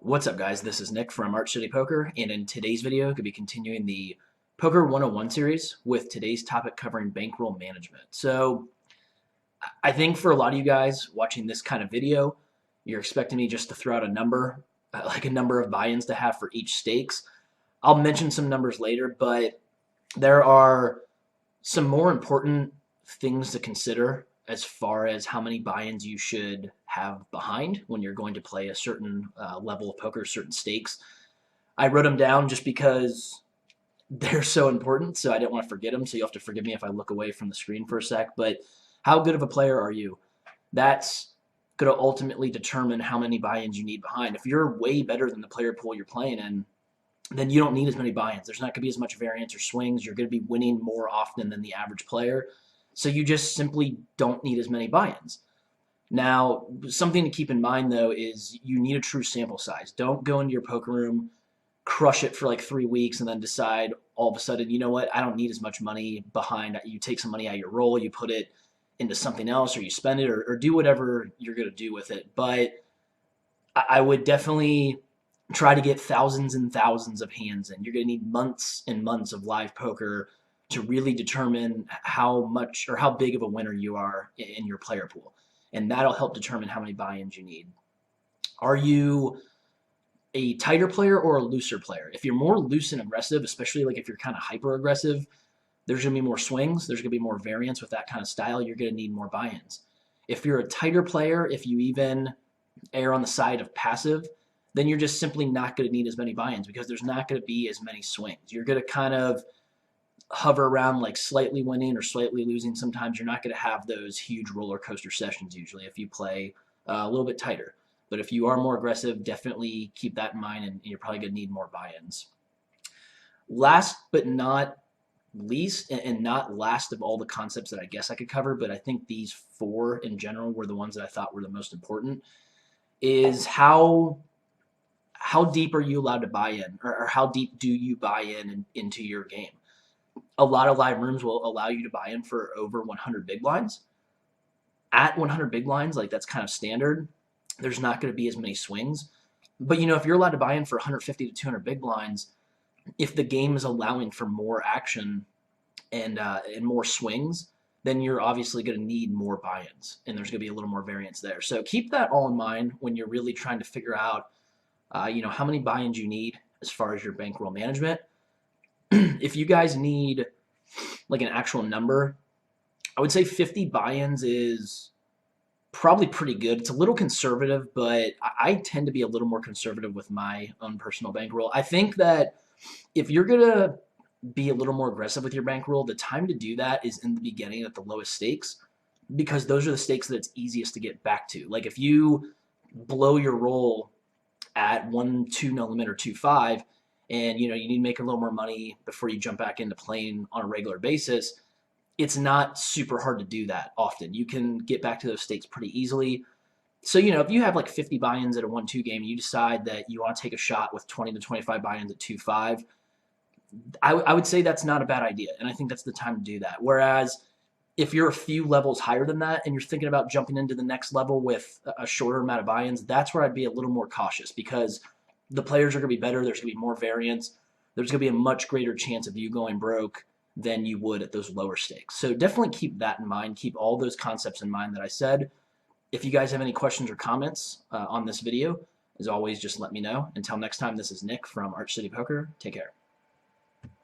What's up, guys? This is Nick from Arch City Poker, and in today's video, I'm going to be continuing the Poker 101 series with today's topic covering bankroll management. So, I think for a lot of you guys watching this kind of video, you're expecting me just to throw out a number, like a number of buy-ins to have for each stakes. I'll mention some numbers later, but there are some more important things to consider as far as how many buy-ins you should have behind when you're going to play a certain level of poker, certain stakes. I wrote them down just because they're so important, so I didn't want to forget them. So you'll have to forgive me if I look away from the screen for a sec. But how good of a player are you? That's going to ultimately determine how many buy-ins you need behind. If you're way better than the player pool you're playing in, then you don't need as many buy-ins. There's not going to be as much variance or swings. You're going to be winning more often than the average player. So you just simply don't need as many buy-ins. Now, something to keep in mind, though, is you need a true sample size. Don't go into your poker room, crush it for like 3 weeks, and then decide all of a sudden, you know what, I don't need as much money behind. You take some money out of your roll, you put it into something else, or you spend it, or do whatever you're going to do with it. But I would definitely try to get thousands and thousands of hands in. You're going to need months and months of live poker to really determine how much or how big of a winner you are in your player pool. And that'll help determine how many buy-ins you need. Are you a tighter player or a looser player? If you're more loose and aggressive, especially like if you're kind of hyper aggressive, there's going to be more swings. There's going to be more variance with that kind of style. You're going to need more buy-ins. If you're a tighter player, if you even err on the side of passive, then you're just simply not going to need as many buy-ins because there's not going to be as many swings. You're going to kind of hover around like slightly winning or slightly losing. Sometimes you're not going to have those huge roller coaster sessions usually if you play a little bit tighter. But if you are more aggressive, definitely keep that in mind, and you're probably going to need more buy-ins. Last but not least, and not last of all the concepts that I guess I could cover, but I think these four in general were the ones that I thought were the most important, is how deep are you allowed to buy in, or how deep do you buy into your game? A lot of live rooms will allow you to buy in for over 100 big blinds. At 100 big blinds, like that's kind of standard. There's not going to be as many swings. But if you're allowed to buy in for 150 to 200 big blinds, if the game is allowing for more action and more swings, then you're obviously going to need more buy-ins, and there's going to be a little more variance there. So keep that all in mind when you're really trying to figure out, how many buy-ins you need as far as your bankroll management. If you guys need like an actual number, I would say 50 buy-ins is probably pretty good. It's a little conservative, but I tend to be a little more conservative with my own personal bankroll. I think that if you're going to be a little more aggressive with your bankroll, the time to do that is in the beginning at the lowest stakes, because those are the stakes that it's easiest to get back to. Like if you blow your roll at 1-2 no limit or 2-5, and you need to make a little more money before you jump back into playing on a regular basis, it's not super hard to do that often. You can get back to those stakes pretty easily. So, if you have like 50 buy-ins at a 1-2 game and you decide that you want to take a shot with 20 to 25 buy-ins at 2-5, I would say that's not a bad idea, and I think that's the time to do that. Whereas if you're a few levels higher than that and you're thinking about jumping into the next level with a shorter amount of buy-ins, that's where I'd be a little more cautious, because the players are going to be better. There's going to be more variance. There's going to be a much greater chance of you going broke than you would at those lower stakes. So definitely keep that in mind. Keep all those concepts in mind that I said. If you guys have any questions or comments on this video, as always, just let me know. Until next time, this is Nick from Arch City Poker. Take care.